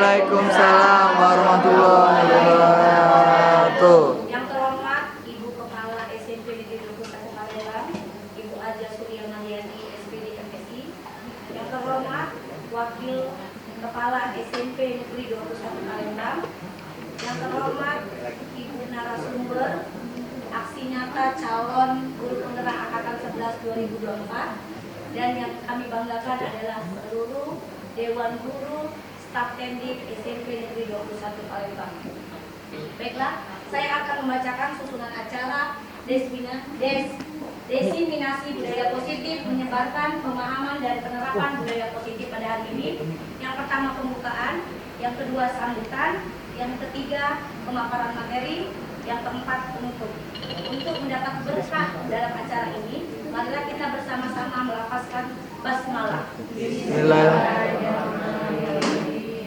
Waalaikumsalam warahmatullahi wabarakatuh. Yang terhormat Ibu Kepala SMP Negeri 21 Palembang, Ibu Aja Surya Mariani, SPD MSI. Yang terhormat Wakil Kepala SMP Negeri 21 Palembang. Yang terhormat Ibu narasumber aksi nyata calon guru penggerak angkatan 11 2024. Dan yang kami banggakan adalah seluruh Dewan Guru Staf Tendik SMP Negeri 21 Palembang. Baiklah, saya akan membacakan susunan acara Desiminasi Budaya Positif Menyebarkan Pemahaman dan Penerapan Budaya Positif pada hari ini. Yang pertama pembukaan, yang kedua sambutan, yang ketiga pemaparan materi, yang keempat penutup. Untuk mendapat berkah dalam acara ini, marilah kita bersama-sama melafazkan basmalah.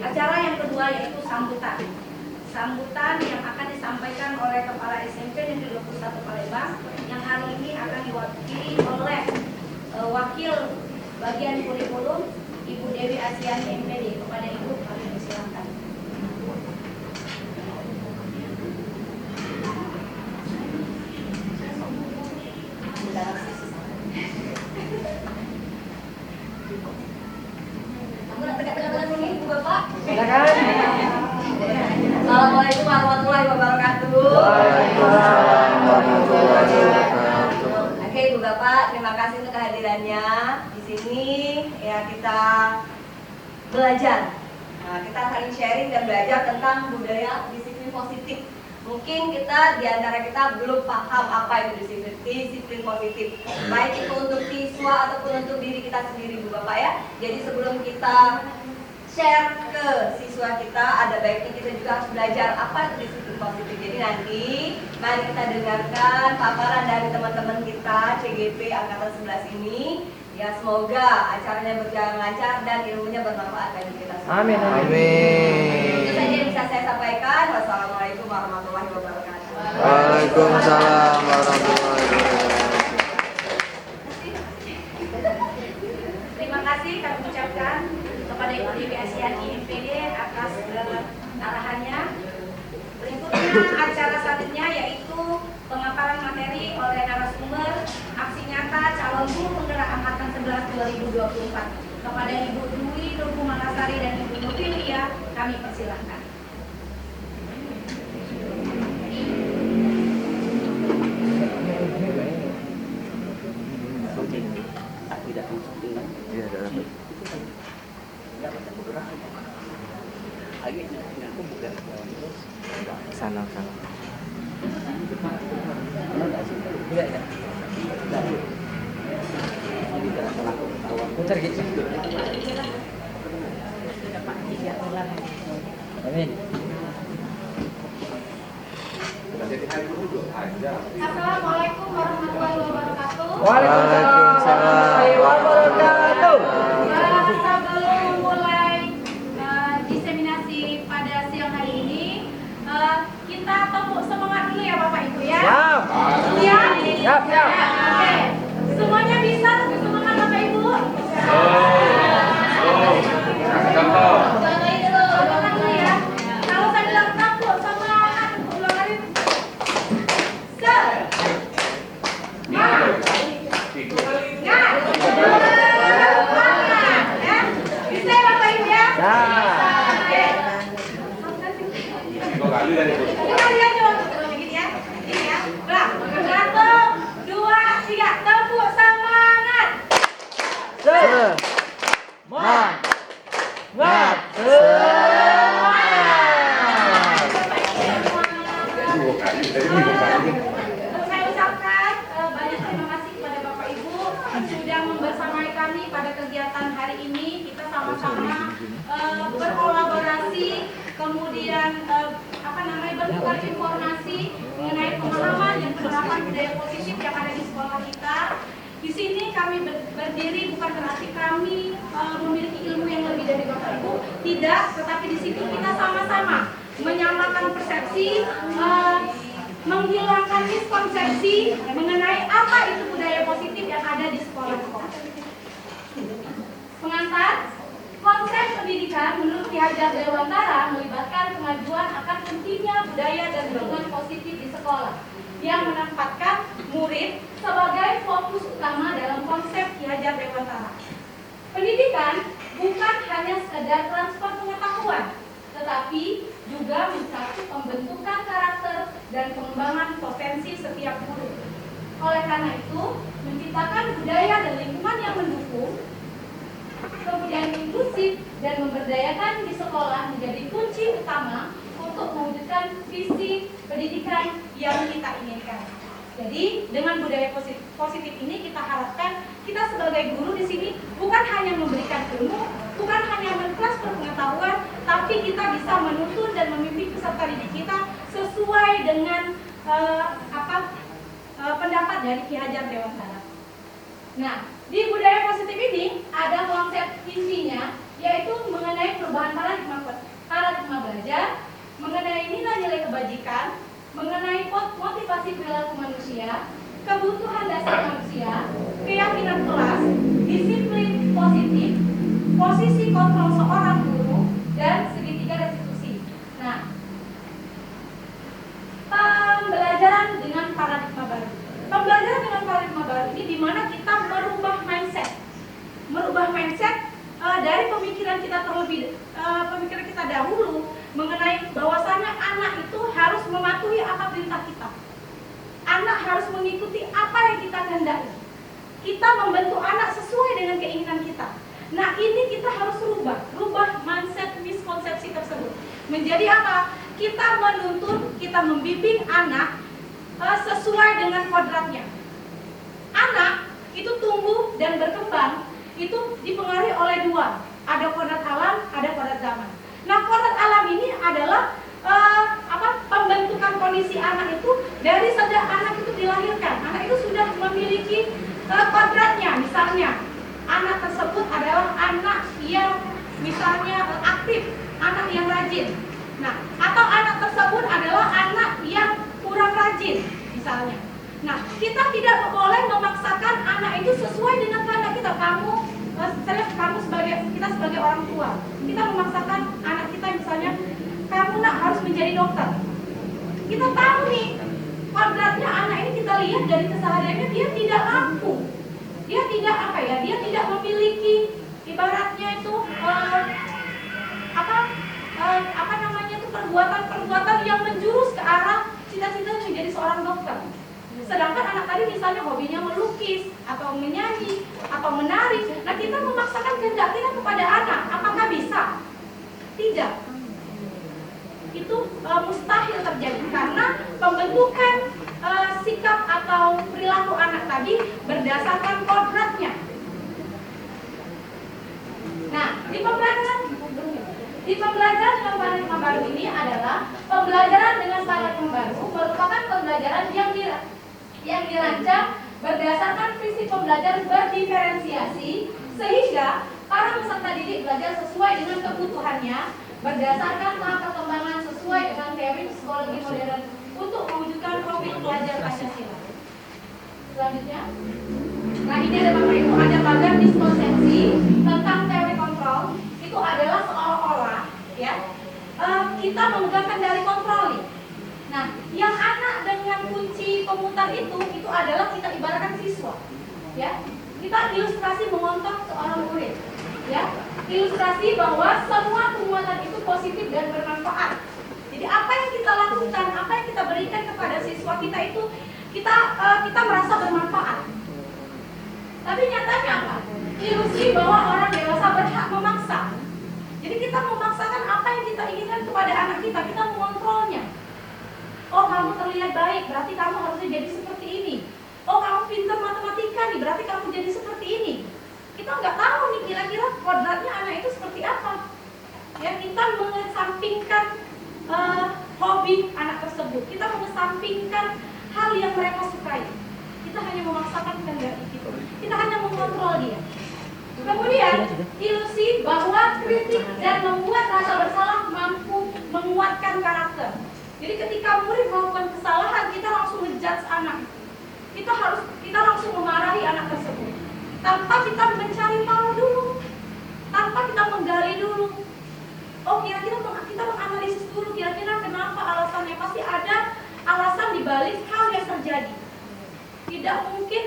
Acara yang kedua yaitu sambutan. Sambutan yang akan disampaikan oleh Kepala SMP Negeri 21 Palembang yang hari ini akan diwakili oleh Wakil Bagian Kurikulum Ibu Dewi Asiani MPD. Kepada Ibu kami persilakan. Assalamualaikum warahmatullahi wabarakatuh. Waalaikumsalam warahmatullahi wabarakatuh. Oke, Ibu Bapak, terima kasih untuk kehadirannya di sini. Ya, kita belajar. Nah, kita saling sharing dan belajar tentang budaya disiplin positif. Mungkin kita di antara kita belum paham apa itu disiplin positif. Baik itu untuk siswa ataupun untuk diri kita sendiri, Bu Bapak ya. Jadi sebelum kita share ke siswa kita, ada baiknya kita juga harus belajar apa itu disiplin positif. Jadi nanti mari kita dengarkan paparan dari teman-teman kita CGP Angkatan 11 ini. Ya, semoga acaranya berjalan lancar dan ilmunya bermanfaat bagi kita semua. Amin. Amin. Itu saja yang bisa saya sampaikan. Wassalamualaikum warahmatullahi wabarakatuh. Waalaikumsalam warahmatullahi wabarakatuh. Terima kasih kami ucapkan kepada Ibu Dewi Asiani MPD atas arahannya. Berikutnya acara selanjutnya yaitu pemaparan materi oleh narasumber aksi nyata calon guru penggerak angkatan 11 2024. Kepada Ibu Dwi Nurku Manasari dan Ibu Novilia kami persilahkan. Sana. Putar gitu. Amin. Assalamualaikum warahmatullahi wabarakatuh. Waalaikumsalam warahmatullahi wabarakatuh. Sebelum mulai diseminasi pada siang hari ini, kita tepuk semangat dulu ya Bapak Ibu ya. Siap. Siap? Siap. Oke. Semuanya bisa tepuk semangat Bapak Ibu? Semangat dulu ya. Kalau saya bilang tepuk semangat, ulang lagi. Bisa ya Bapak Ibu ya? Sekali aja waktu begini ya. Ini ya. Nah, 1, 2, 3, tepuk semangat. Saya ucapkan banyak terima kasih kepada Bapak Ibu sudah membersamai kami pada kegiatan hari ini. Kita sama-sama berkolaborasi, kemudian bertukar informasi mengenai pemahaman dan penerapan budaya positif yang ada di sekolah kita. Di sini kami berdiri bukan berarti kami memiliki ilmu yang lebih dari Bapak Ibu, tidak, tetapi di situ kita sama-sama menyamakan persepsi, menghilangkan miskonsepsi mengenai apa itu budaya positif yang ada di sekolah. Pengantar, Konsep pendidikan menurut Ki Hajar Dewantara melibatkan kemajuan akan pentingnya budaya dan lingkungan positif di sekolah yang menempatkan murid sebagai fokus utama dalam konsep Ki Hajar Dewantara. Pendidikan bukan hanya sekedar transfer pengetahuan, tetapi juga mencakup pembentukan karakter dan pengembangan potensi setiap murid. Oleh karena itu, menciptakan budaya dan lingkungan yang mendukung, kemudian inklusif dan memberdayakan di sekolah menjadi kunci utama untuk mewujudkan visi pendidikan yang kita inginkan. Jadi dengan budaya positif ini kita harapkan kita sebagai guru di sini bukan hanya memberikan ilmu, bukan hanya mentransfer pengetahuan, tapi kita bisa menuntun dan memimpin peserta didik kita sesuai dengan pendapat dari Ki Hajar Dewantara. Nah, di budaya positif ini ada konsep intinya, yaitu mengenai perubahan paradigma belajar, mengenai nilai-nilai kebajikan, mengenai motivasi perilaku manusia, kebutuhan dasar manusia, keyakinan kelas, disiplin positif, posisi kontrol seorang guru, dan segitiga restitusi. Nah, pembelajaran dengan paradigma baru. Pembelajaran dengan paradigma baru ini di mana kita merubah mindset. Merubah mindset dari pemikiran kita dahulu mengenai bahwasanya anak itu harus mematuhi apa perintah kita. Anak harus mengikuti apa yang kita kehendaki. Kita membentuk anak sesuai dengan keinginan kita. Nah, ini kita harus rubah mindset miskonsepsi tersebut. Menjadi apa? Kita menuntun, kita membimbing anak sesuai dengan kodratnya. Anak itu tumbuh dan berkembang itu dipengaruhi oleh dua, ada kodrat alam, ada kodrat zaman. Nah, kodrat alam ini adalah pembentukan kondisi anak itu dari sejak anak itu dilahirkan. Anak itu sudah memiliki kodratnya. Misalnya, anak tersebut adalah anak yang misalnya aktif, anak yang rajin. Nah, atau anak tersebut adalah anak yang kurang rajin, misalnya. Nah, kita tidak boleh memaksakan anak itu sesuai dengan kehendak kita. Kita sebagai orang tua, kita memaksakan anak kita misalnya, kamu nak harus menjadi dokter. Kita tahu nih, kodratnya anak ini kita lihat dari kesehariannya dia tidak mampu, dia tidak dia tidak memiliki ibaratnya itu perbuatan yang menjurus ke arah cita-cita menjadi seorang dokter. Sedangkan anak tadi misalnya hobinya melukis atau menyanyi atau menari. Nah, kita memaksakan kehendak kita kepada anak, apakah bisa? Tidak. Itu mustahil terjadi karena pembentukan sikap atau perilaku anak tadi berdasarkan kodratnya. Nah, di pembelajaran dengan paradigma baru ini adalah pembelajaran dengan paradigma baru merupakan pembelajaran yang dirancang berdasarkan visi pembelajaran berdiferensiasi sehingga para peserta didik belajar sesuai dengan kebutuhannya berdasarkan tahap perkembangan sesuai dengan teori psikologi modern untuk mewujudkan profil pelajar Pancasila. Selanjutnya, nah ini ada Bapak Ibu, ada pagar diskonsepsi tentang teori kontrol. Itu adalah seolah-olah kita memegang kendali kontrol nih. Nah, yang anak dengan kunci pemutar itu adalah kita ibaratkan siswa, ya. Kita ilustrasi mengontrol seorang murid, ya. Ilustrasi bahwa semua penguatan itu positif dan bermanfaat. Jadi apa yang kita lakukan, apa yang kita berikan kepada siswa kita itu kita merasa bermanfaat. Tapi nyatanya apa? Ilusi bahwa orang dewasa berhak memaksa. Jadi kita memaksakan apa yang kita inginkan kepada anak kita mengontrolnya. Oh, kamu terlihat baik, berarti kamu harusnya jadi seperti ini. Oh, kamu pintar matematika nih, berarti kamu jadi seperti ini. Kita nggak tahu nih kira-kira kodratnya anak itu seperti apa. Ya, kita mengesampingkan hobi anak tersebut. Kita mengesampingkan hal yang mereka sukai. Kita hanya memaksakan kehendak itu. Kita hanya mengontrol dia. Kemudian, ilusi bahwa kritik dan membuat rasa bersalah mampu menguatkan karakter. Jadi ketika murid melakukan kesalahan, kita langsung menjudge anak. Kita langsung memarahi anak tersebut tanpa kita mencari tahu dulu, tanpa kita menggali dulu. Oh, kira-kira kita menganalisis dulu kira-kira kenapa alasannya. Pasti ada alasan dibalik hal yang terjadi. Tidak mungkin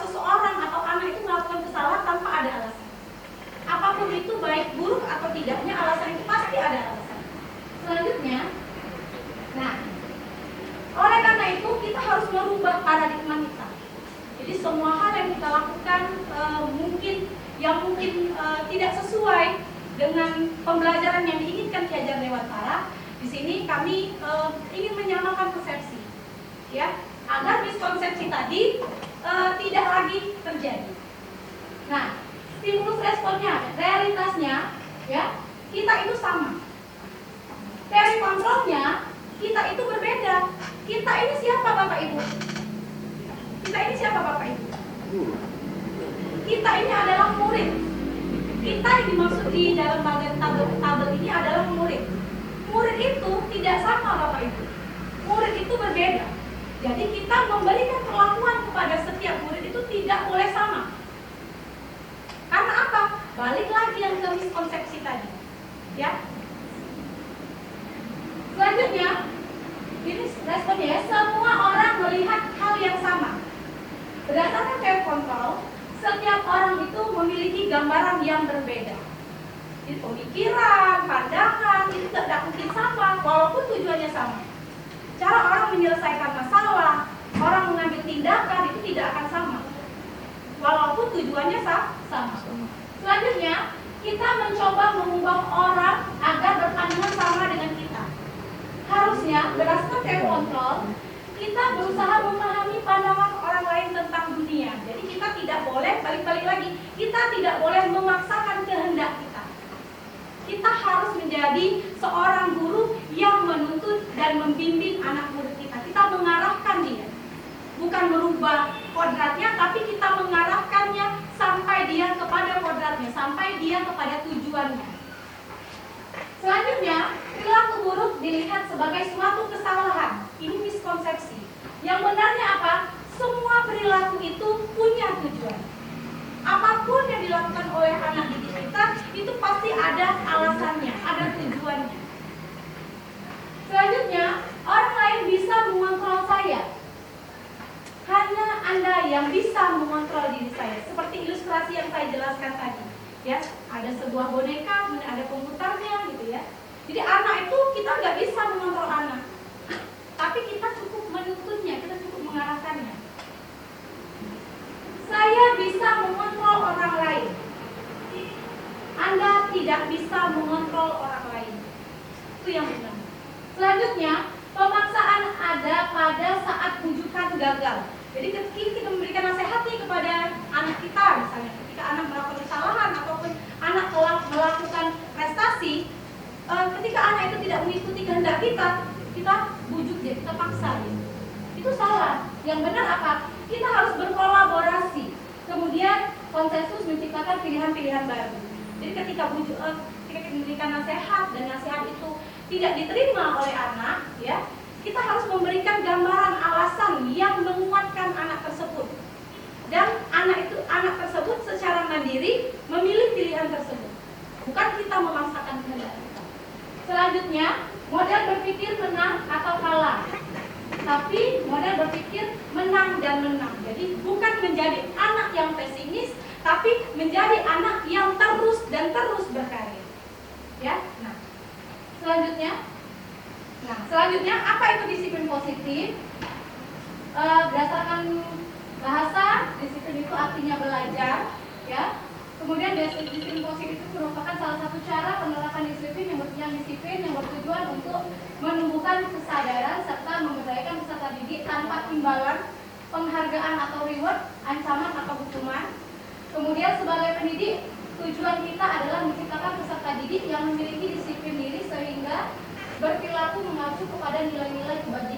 seseorang atau anak itu melakukan kesalahan tanpa ada alasan. Apapun itu, baik buruk atau tidaknya, alasan itu pasti ada alasan. Selanjutnya, nah, oleh karena itu kita harus merubah paradigma kita. Jadi semua hal yang kita lakukan mungkin tidak sesuai dengan pembelajaran yang diinginkan Ki Hajar Dewantara. Di sini kami ingin menyamakan persepsi, ya, agar miskonsepsi tadi tidak lagi terjadi. Nah, stimulus responnya, realitasnya, ya, kita itu sama. Teori kontrolnya, kita itu berbeda. Kita ini siapa Bapak Ibu? Kita ini siapa Bapak Ibu? Kita ini adalah murid. Kita yang dimaksud di dalam bagian tabel ini adalah murid. Murid itu tidak sama Bapak Ibu. Murid itu berbeda. Jadi kita memberikan perlakuan kepada setiap murid itu tidak boleh sama. Karena apa? Balik lagi yang ke miskonsepsi tadi. Ya. Selanjutnya, ini responnya ya, semua orang melihat hal yang sama. Berdasarkan teori kontrol, setiap orang itu memiliki gambaran yang berbeda. Jadi pemikiran, pandangan itu tidak mungkin sama, walaupun tujuannya sama. Cara orang menyelesaikan masalah, orang mengambil tindakan itu tidak akan sama, walaupun tujuannya sama. Selanjutnya, kita mencoba mengubah orang agar berpandangan sama dengan kita. Harusnya berdasarkan teori kontrol, kita berusaha memahami pandangan orang lain tentang dunia. Jadi kita tidak boleh, balik-balik lagi, kita tidak boleh memaksakan kehendak kita. Kita harus menjadi seorang guru yang menuntun dan membimbing anak murid kita. Kita mengarahkan dia, bukan merubah kodratnya, tapi kita mengarahkannya sampai dia kepada kodratnya, sampai dia kepada tujuannya. Selanjutnya, perilaku buruk dilihat sebagai suatu kesalahan. Ini miskonsepsi. Yang benarnya apa? Semua perilaku itu punya tujuan. Apapun yang dilakukan oleh anak didik kita, itu pasti ada alasannya, ada tujuannya. Selanjutnya, orang lain bisa mengontrol saya. Hanya Anda yang bisa mengontrol diri saya. Seperti ilustrasi yang saya jelaskan tadi. Ya, ada sebuah boneka, kemudian ada komputernya, gitu ya. Jadi anak itu kita nggak bisa mengontrol anak, tapi kita cukup menuntunnya, kita cukup mengarahkannya. Saya bisa mengontrol orang lain. Anda tidak bisa mengontrol orang lain. Itu yang benar. Selanjutnya, pemaksaan ada pada saat bujukan gagal. Jadi ketika kita memberikan nasihat nih kepada anak kita, misalnya ketika anak melakukan kesalahan ataupun anak telah melakukan prestasi, ketika anak itu tidak mengikuti kehendak kita bujuk dia, kita paksa dia. Itu salah. Yang benar apa? Kita harus berkolaborasi. Kemudian konsensus menciptakan pilihan-pilihan baru. Jadi ketika kita memberikan nasihat dan nasihat itu tidak diterima oleh anak, ya, kita harus memberikan gambaran alasan yang menguatkan anak tersebut. Dan anak tersebut secara mandiri memilih pilihan tersebut. Bukan kita memaksakan kehendak kita. Selanjutnya, model berpikir menang atau kalah. Tapi model berpikir menang dan menang. Jadi bukan menjadi anak yang pesimis, tapi menjadi anak yang terus dan terus berkarya. Ya. Selanjutnya apa itu disiplin positif? Berdasarkan bahasa, disiplin itu artinya belajar, ya. Kemudian disiplin positif itu merupakan salah satu cara penerapan disiplin yang bertujuan untuk menumbuhkan kesadaran serta memberdayakan peserta didik tanpa imbalan, penghargaan atau reward, ancaman atau hukuman. Kemudian sebagai pendidik, tujuan kita adalah menciptakan peserta didik yang memiliki disiplin diri sehingga berperilaku mengacu kepada nilai-nilai kebajikan